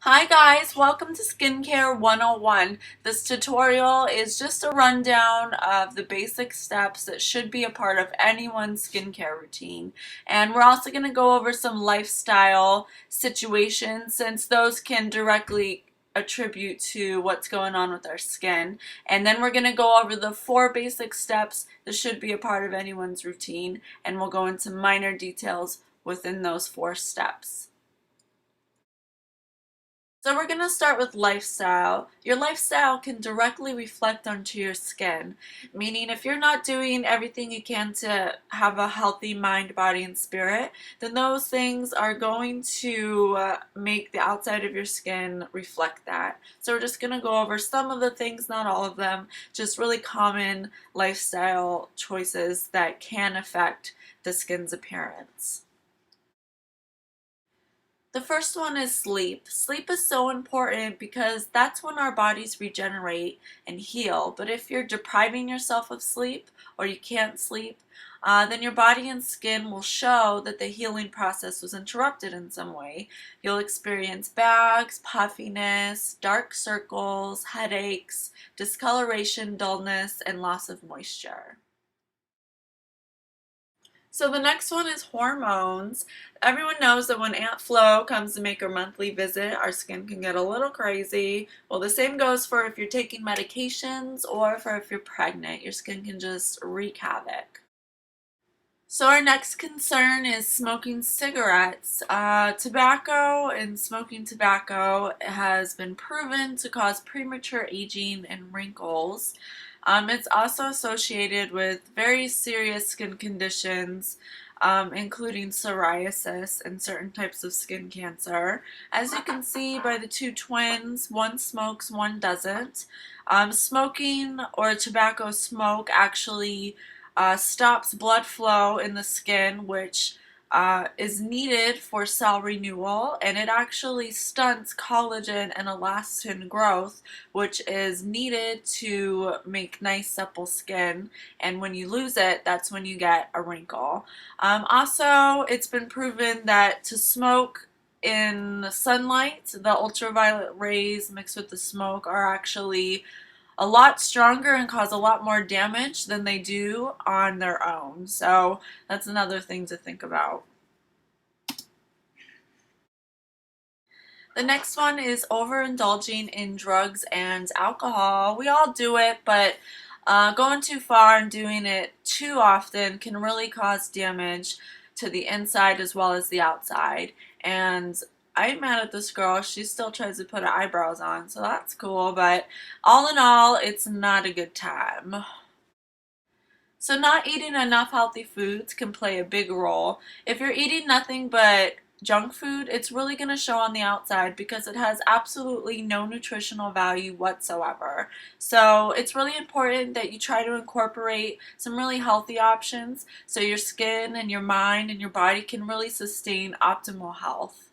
Hi guys, welcome to Skincare 101. This tutorial is just a rundown of the basic steps that should be a part of anyone's skincare routine. And we're also going to go over some lifestyle situations since those can directly attribute to what's going on with our skin. And then we're going to go over the 4 basic steps that should be a part of anyone's routine, and we'll go into minor details within those 4 steps. So we're going to start with lifestyle. Your lifestyle can directly reflect onto your skin, meaning if you're not doing everything you can to have a healthy mind, body, and spirit, then those things are going to make the outside of your skin reflect that. So we're just going to go over some of the things, not all of them, just really common lifestyle choices that can affect the skin's appearance. The first one is sleep. Sleep is so important because that's when our bodies regenerate and heal. But if you're depriving yourself of sleep or you can't sleep, then your body and skin will show that the healing process was interrupted in some way. You'll experience bags, puffiness, dark circles, headaches, discoloration, dullness, and loss of moisture. So the next one is hormones. Everyone knows that when Aunt Flo comes to make her monthly visit, our skin can get a little crazy. Well, the same goes for if you're taking medications or for if you're pregnant. Your skin can just wreak havoc. So our next concern is smoking cigarettes. Tobacco and smoking tobacco has been proven to cause premature aging and wrinkles. It's also associated with very serious skin conditions, including psoriasis and certain types of skin cancer. As you can see by the two twins, one smokes, one doesn't. Smoking or tobacco smoke actually stops blood flow in the skin, which is needed for cell renewal, and it actually stunts collagen and elastin growth, which is needed to make nice supple skin. And when you lose it, that's when you get a wrinkle. Also, it's been proven that to smoke in sunlight, the ultraviolet rays mixed with the smoke are actually a lot stronger and cause a lot more damage than they do on their own. So that's another thing to think about. The next one is overindulging in drugs and alcohol. We all do it, but going too far and doing it too often can really cause damage to the inside as well as the outside. And I'm mad at this girl. She still tries to put her eyebrows on, so that's cool. But all in all, it's not a good time. So not eating enough healthy foods can play a big role. If you're eating nothing but junk food, it's really going to show on the outside because it has absolutely no nutritional value whatsoever. So it's really important that you try to incorporate some really healthy options so your skin and your mind and your body can really sustain optimal health.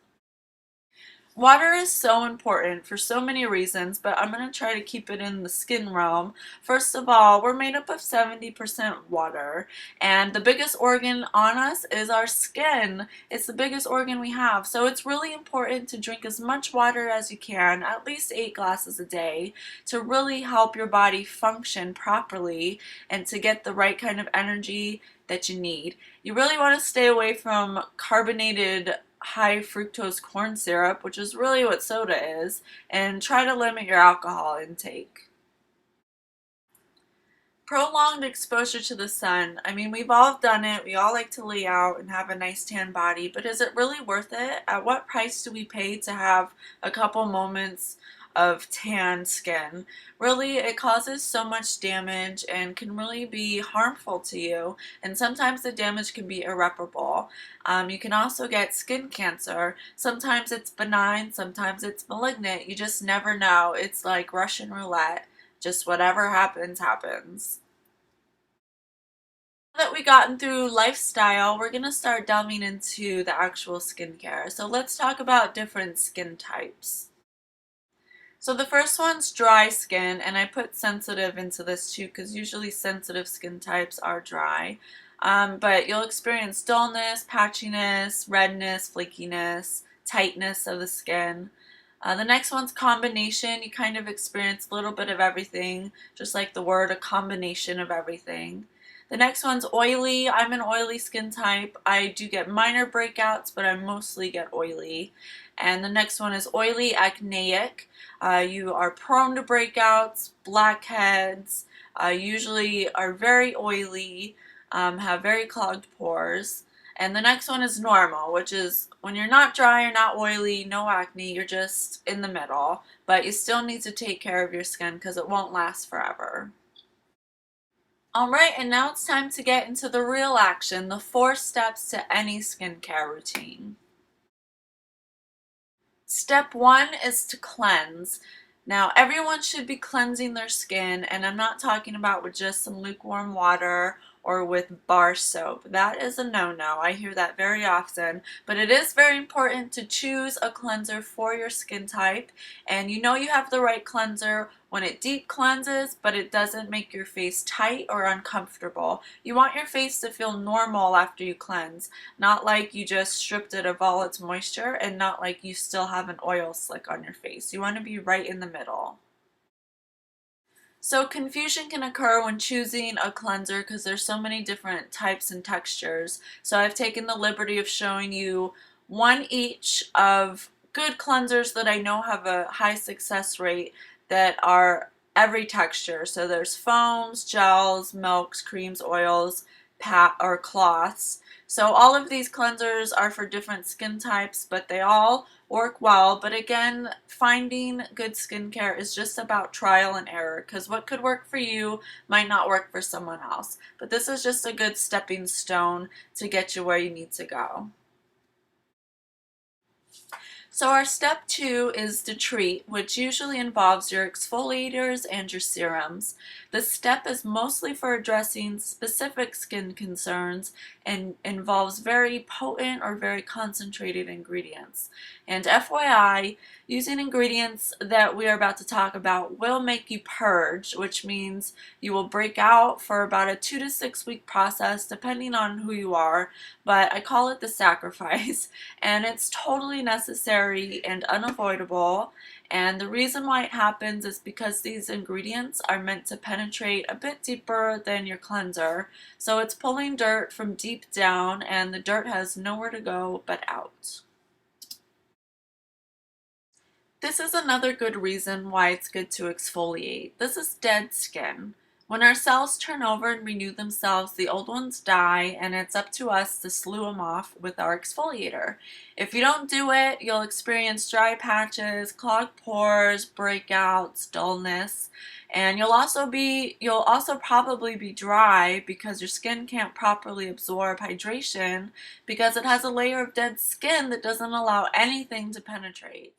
Water is so important for so many reasons, but I'm going to try to keep it in the skin realm. First of all, we're made up of 70% water, and the biggest organ on us is our skin. It's the biggest organ we have, so it's really important to drink as much water as you can, at least 8 glasses a day, to really help your body function properly and to get the right kind of energy that you need. You really want to stay away from carbonated high fructose corn syrup, which is really what soda is, and try to limit your alcohol intake. Prolonged exposure to the sun. I mean, we've all done it. We all like to lay out and have a nice tan body, but is it really worth it? At what price do we pay to have a couple moments of tan skin? Really, it causes so much damage and can really be harmful to you, and sometimes the damage can be irreparable. You can also get skin cancer. Sometimes it's benign, sometimes it's malignant. You just never know. It's like Russian roulette. Just whatever happens, happens. Now that we gotten through lifestyle, we're going to start delving into the actual skincare. So let's talk about different skin types. So the first one's dry skin, and I put sensitive into this too because usually sensitive skin types are dry. But you'll experience dullness, patchiness, redness, flakiness, tightness of the skin. The next one's combination. You kind of experience a little bit of everything, just like the word, a combination of everything. The next one's oily. I'm an oily skin type. I do get minor breakouts, but I mostly get oily. And the next one is oily acneic. You are prone to breakouts, blackheads, usually are very oily, have very clogged pores. And the next one is normal, which is when you're not dry, you're not oily, no acne, you're just in the middle. But you still need to take care of your skin because it won't last forever. Alright, and now it's time to get into the real action, the 4 steps to any skincare routine. Step 1 is to cleanse. Now, everyone should be cleansing their skin, and I'm not talking about with just some lukewarm water or with bar soap. That is a no-no. I hear that very often, but it is very important to choose a cleanser for your skin type, and you know you have the right cleanser when it deep cleanses, but it doesn't make your face tight or uncomfortable. You want your face to feel normal after you cleanse, not like you just stripped it of all its moisture and not like you still have an oil slick on your face. You want to be right in the middle. So confusion can occur when choosing a cleanser because there's so many different types and textures. So I've taken the liberty of showing you one each of good cleansers that I know have a high success rate that are every texture. So there's foams, gels, milks, creams, oils, pat or cloths. So all of these cleansers are for different skin types, but they all work well. But again, finding good skincare is just about trial and error because what could work for you might not work for someone else. But this is just a good stepping stone to get you where you need to go. So our step 2 is to treat, which usually involves your exfoliators and your serums. This step is mostly for addressing specific skin concerns and involves very potent or very concentrated ingredients. And FYI, using ingredients that we are about to talk about will make you purge, which means you will break out for about a 2 to 6 week process depending on who you are, but I call it the sacrifice. And it's totally necessary and unavoidable, and the reason why it happens is because these ingredients are meant to penetrate a bit deeper than your cleanser, so it's pulling dirt from deep down and the dirt has nowhere to go but out. This is another good reason why it's good to exfoliate. This is dead skin. When our cells turn over and renew themselves, the old ones die, and it's up to us to slew them off with our exfoliator. If you don't do it, you'll experience dry patches, clogged pores, breakouts, dullness, and you'll also probably be dry because your skin can't properly absorb hydration because it has a layer of dead skin that doesn't allow anything to penetrate.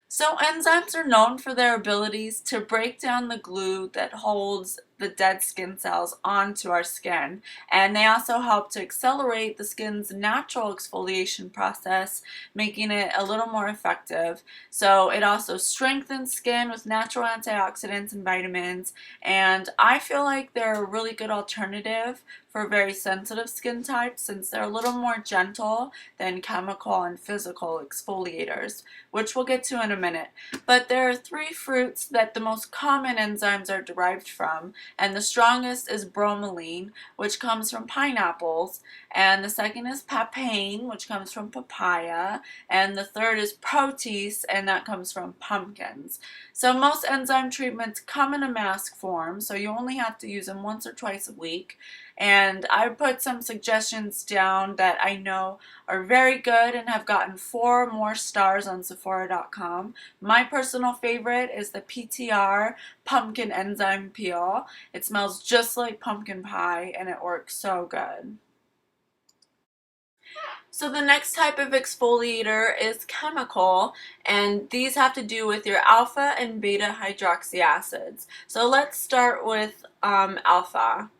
So enzymes are known for their abilities to break down the glue that holds the dead skin cells onto our skin, and they also help to accelerate the skin's natural exfoliation process, making it a little more effective. So it also strengthens skin with natural antioxidants and vitamins, and I feel like they're a really good alternative for very sensitive skin types since they're a little more gentle than chemical and physical exfoliators, which we'll get to in a minute. But there are 3 fruits that the most common enzymes are derived from, and the strongest is bromelain, which comes from pineapples, and the second is papain, which comes from papaya, and the third is protease, and that comes from pumpkins. So most enzyme treatments come in a mask form, so you only have to use them once or twice a week. And I put some suggestions down that I know are very good and have gotten 4 more stars on Sephora.com. My personal favorite is the PTR Pumpkin Enzyme Peel. It smells just like pumpkin pie and it works so good. So the next type of exfoliator is chemical, and these have to do with your alpha and beta hydroxy acids. So let's start with alpha.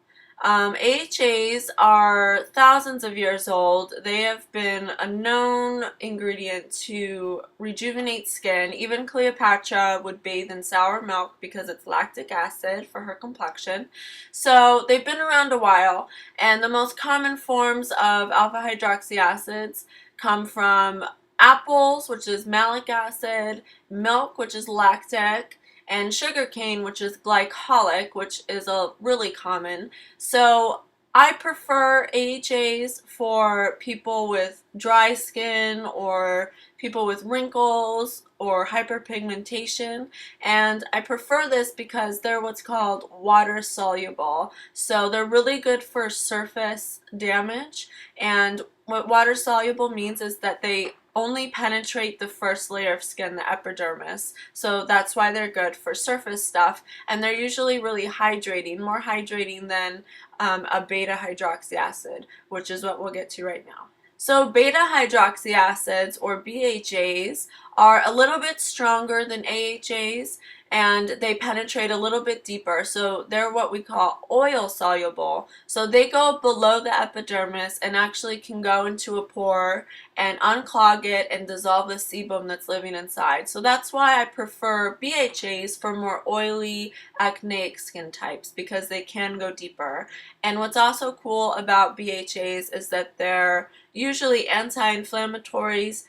AHAs are thousands of years old. They have been a known ingredient to rejuvenate skin. Even Cleopatra would bathe in sour milk because it's lactic acid for her complexion. So they've been around a while, and the most common forms of alpha hydroxy acids come from apples, which is malic acid, milk, which is lactic, and sugarcane, which is glycolic, which is a really common. So I prefer AHAs for people with dry skin or people with wrinkles or hyperpigmentation, and I prefer this because they're what's called water soluble. So they're really good for surface damage, and what water soluble means is that they only penetrate the first layer of skin, the epidermis. So that's why they're good for surface stuff, and they're usually really hydrating, more hydrating than a beta hydroxy acid, which is what we'll get to right now. So beta hydroxy acids, or BHAs, are a little bit stronger than AHAs, and they penetrate a little bit deeper. So they're what we call oil soluble. So they go below the epidermis and actually can go into a pore and unclog it and dissolve the sebum that's living inside. So that's why I prefer BHAs for more oily, acneic skin types, because they can go deeper. And what's also cool about BHAs is that they're usually anti-inflammatories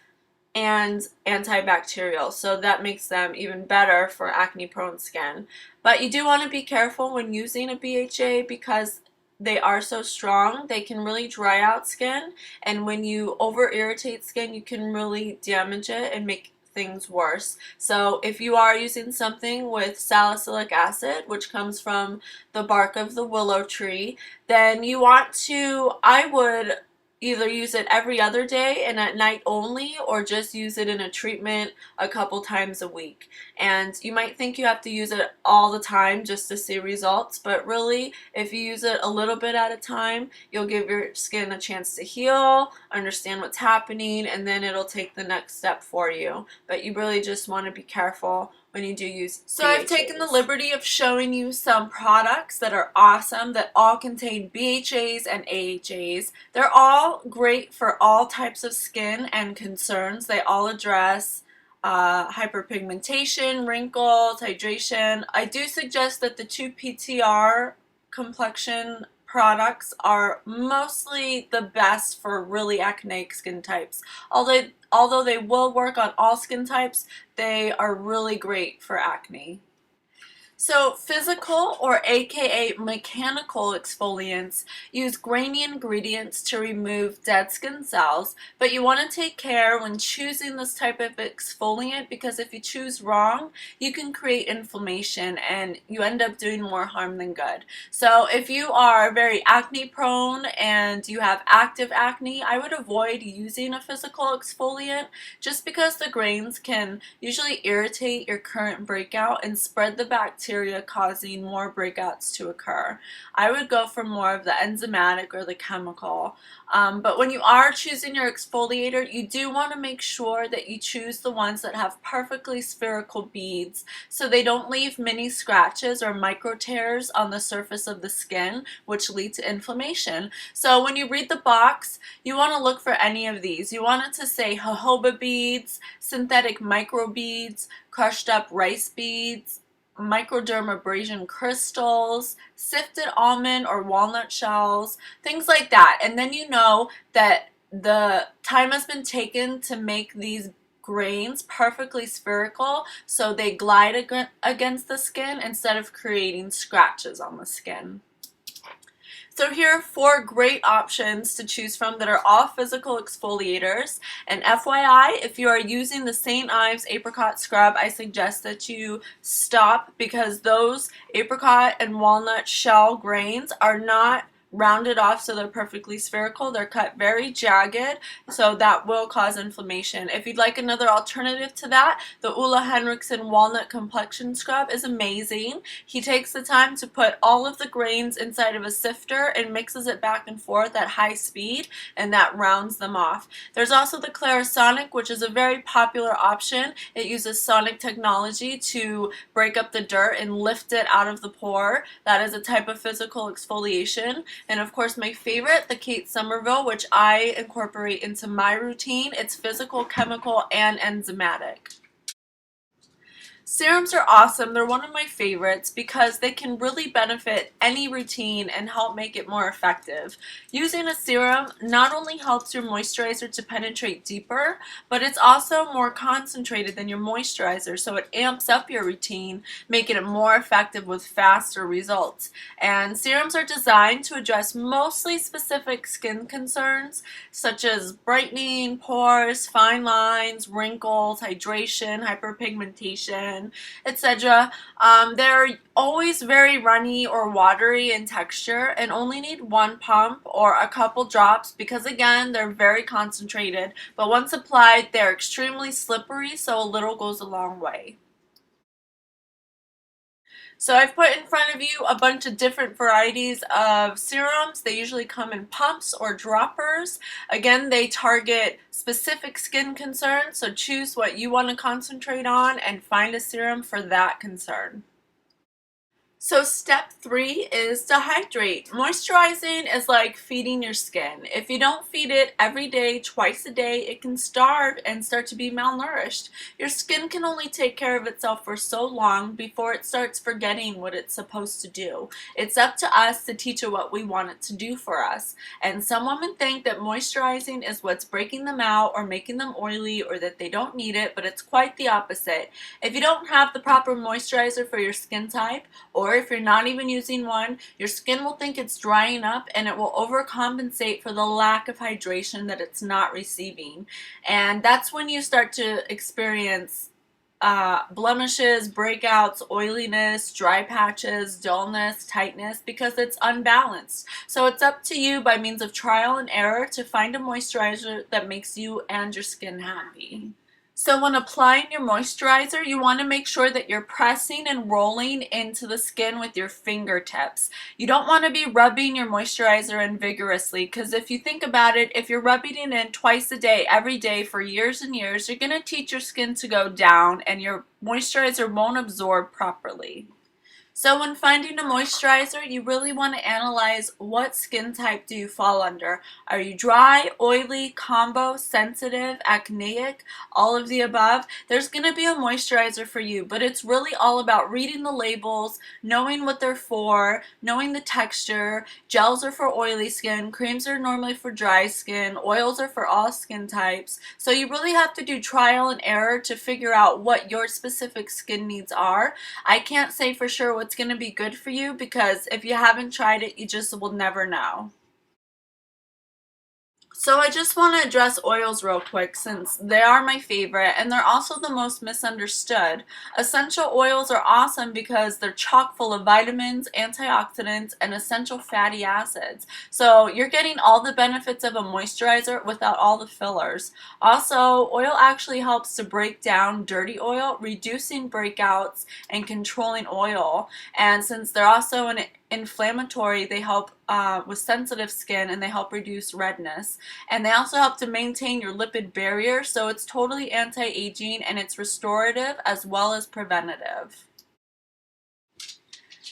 and antibacterial, so that makes them even better for acne prone skin. But you do want to be careful when using a BHA because they are so strong. They can really dry out skin, and when you over irritate skin, you can really damage it and make things worse. So if you are using something with salicylic acid, which comes from the bark of the willow tree, then you want to, I would either use it every other day and at night only, or just use it in a treatment a couple times a week. And you might think you have to use it all the time just to see results, but really, if you use it a little bit at a time, you'll give your skin a chance to heal, understand what's happening, and then it'll take the next step for you. But you really just want to be careful when you do use So BHAs. I've taken the liberty of showing you some products that are awesome that all contain BHAs and AHAs. They're all great for all types of skin and concerns. They all address hyperpigmentation, wrinkles, hydration. I do suggest that the 2-PTR complexion products are mostly the best for really acneic skin types. Although they will work on all skin types, they are really great for acne. So physical, or aka mechanical exfoliants, use grainy ingredients to remove dead skin cells, but you want to take care when choosing this type of exfoliant, because if you choose wrong, you can create inflammation and you end up doing more harm than good. So if you are very acne prone and you have active acne, I would avoid using a physical exfoliant just because the grains can usually irritate your current breakout and spread the bacteria, causing more breakouts to occur. I would go for more of the enzymatic or the chemical. But when you are choosing your exfoliator, you do want to make sure that you choose the ones that have perfectly spherical beads so they don't leave mini scratches or micro tears on the surface of the skin, which lead to inflammation. So when you read the box, you want to look for any of these. You want it to say jojoba beads, synthetic micro beads, crushed up rice beads, microdermabrasion crystals, sifted almond or walnut shells, things like that. And then you know that the time has been taken to make these grains perfectly spherical so they glide against the skin instead of creating scratches on the skin. So here are 4 great options to choose from that are all physical exfoliators. And FYI, if you are using the St. Ives apricot scrub, I suggest that you stop, because those apricot and walnut shell grains are not rounded off so they're perfectly spherical. They're cut very jagged, so that will cause inflammation. If you'd like another alternative to that, the Ole Henriksen Walnut Complexion Scrub is amazing. He takes the time to put all of the grains inside of a sifter and mixes it back and forth at high speed, and that rounds them off. There's also the Clarisonic, which is a very popular option. It uses sonic technology to break up the dirt and lift it out of the pore. That is a type of physical exfoliation. And of course my favorite, the Kate Somerville, which I incorporate into my routine. It's physical, chemical, and enzymatic. Serums are awesome. They're one of my favorites because they can really benefit any routine and help make it more effective. Using a serum not only helps your moisturizer to penetrate deeper, but it's also more concentrated than your moisturizer, so it amps up your routine, making it more effective with faster results. And serums are designed to address mostly specific skin concerns such as brightening, pores, fine lines, wrinkles, hydration, hyperpigmentation, etc. They're always very runny or watery in texture and only need one pump or a couple drops because, again, they're very concentrated, but once applied they're extremely slippery, so a little goes a long way. So I've put in front of you a bunch of different varieties of serums. They usually come in pumps or droppers. Again, they target specific skin concerns, so choose what you want to concentrate on and find a serum for that concern. So step 3 is to hydrate. Moisturizing is like feeding your skin. If you don't feed it every day, twice a day, it can starve and start to be malnourished. Your skin can only take care of itself for so long before it starts forgetting what it's supposed to do. It's up to us to teach it what we want it to do for us. And some women think that moisturizing is what's breaking them out or making them oily or that they don't need it, but it's quite the opposite. If you don't have the proper moisturizer for your skin type, or if you're not even using one, your skin will think it's drying up and it will overcompensate for the lack of hydration that it's not receiving. And that's when you start to experience blemishes, breakouts, oiliness, dry patches, dullness, tightness, because it's unbalanced. So it's up to you by means of trial and error to find a moisturizer that makes you and your skin happy. So when applying your moisturizer, you want to make sure that you're pressing and rolling into the skin with your fingertips. You don't want to be rubbing your moisturizer in vigorously, because if you think about it, if you're rubbing it in twice a day, every day for years and years, you're going to teach your skin to go down and your moisturizer won't absorb properly. So when finding a moisturizer, you really want to analyze what skin type do you fall under. Are you dry, oily, combo, sensitive, acneic, all of the above? There's going to be a moisturizer for you, but it's really all about reading the labels, knowing what they're for, knowing the texture. Gels are for oily skin, creams are normally for dry skin, oils are for all skin types. So you really have to do trial and error to figure out what your specific skin needs are. I can't say for sure what's going to be good for you because if you haven't tried it, you just will never know. So I just want to address oils real quick since they are my favorite and they're also the most misunderstood. Essential oils are awesome because they're chock full of vitamins, antioxidants, and essential fatty acids. So you're getting all the benefits of a moisturizer without all the fillers. Also, oil actually helps to break down dirty oil, reducing breakouts and controlling oil. And since they're also an inflammatory, they help with sensitive skin and they help reduce redness. And they also help to maintain your lipid barrier, so it's totally anti-aging and it's restorative as well as preventative.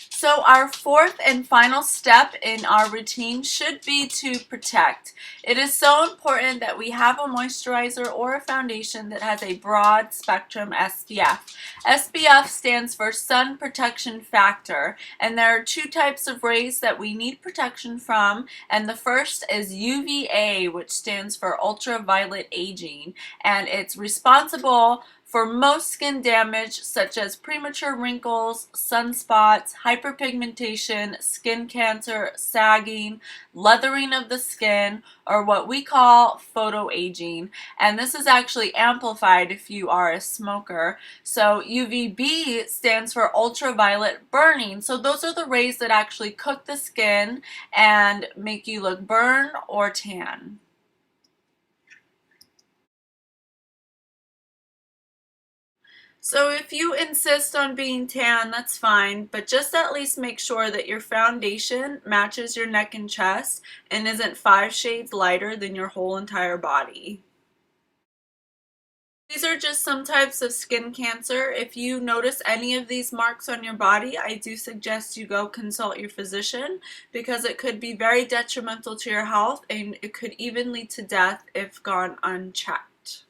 So our fourth and final step in our routine should be to protect. It is so important that we have a moisturizer or a foundation that has a broad spectrum SPF. SPF stands for Sun Protection Factor, and there are two types of rays that we need protection from, and the first is UVA, which stands for ultraviolet aging, and it's responsible for most skin damage such as premature wrinkles, sunspots, hyperpigmentation, skin cancer, sagging, leathering of the skin, or what we call photoaging. And this is actually amplified if you are a smoker. So UVB stands for ultraviolet burning. So those are the rays that actually cook the skin and make you look burn or tan. So if you insist on being tan, that's fine, but just at least make sure that your foundation matches your neck and chest and isn't 5 shades lighter than your whole entire body. These are just some types of skin cancer. If you notice any of these marks on your body, I do suggest you go consult your physician because it could be very detrimental to your health and it could even lead to death if gone unchecked.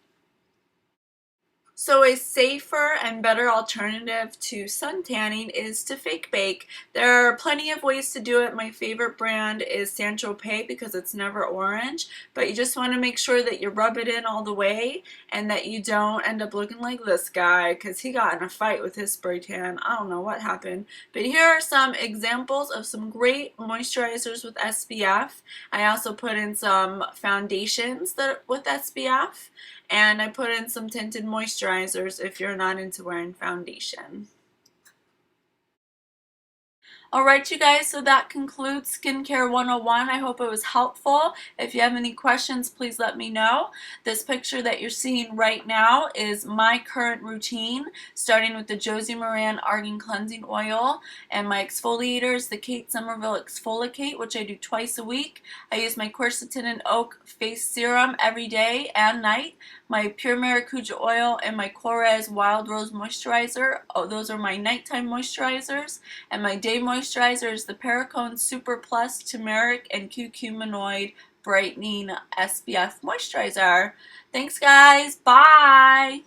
So a safer and better alternative to sun tanning is to fake bake. There are plenty of ways to do it. My favorite brand is Saint Tropez because it's never orange, but you just want to make sure that you rub it in all the way and that you don't end up looking like this guy because he got in a fight with his spray tan. I don't know what happened, but here are some examples of some great moisturizers with SPF. I also put in some foundations that with SPF, and I put in some tinted moisturizers if you're not into wearing foundation. Alright you guys, so that concludes Skincare 101. I hope it was helpful. If you have any questions, please let me know. This picture that you're seeing right now is my current routine, starting with the Josie Maran Argan Cleansing Oil, and my exfoliator is the Kate Somerville Exfoliate, which I do twice a week. I use my quercetin and oak face serum every day and night, my Pure Maracuja oil, and my Korres Wild Rose Moisturizer. Oh, those are my nighttime moisturizers. And my day moisturizer is the Perricone Super Plus Turmeric and Curcuminoid Brightening SPF Moisturizer. Thanks guys, bye!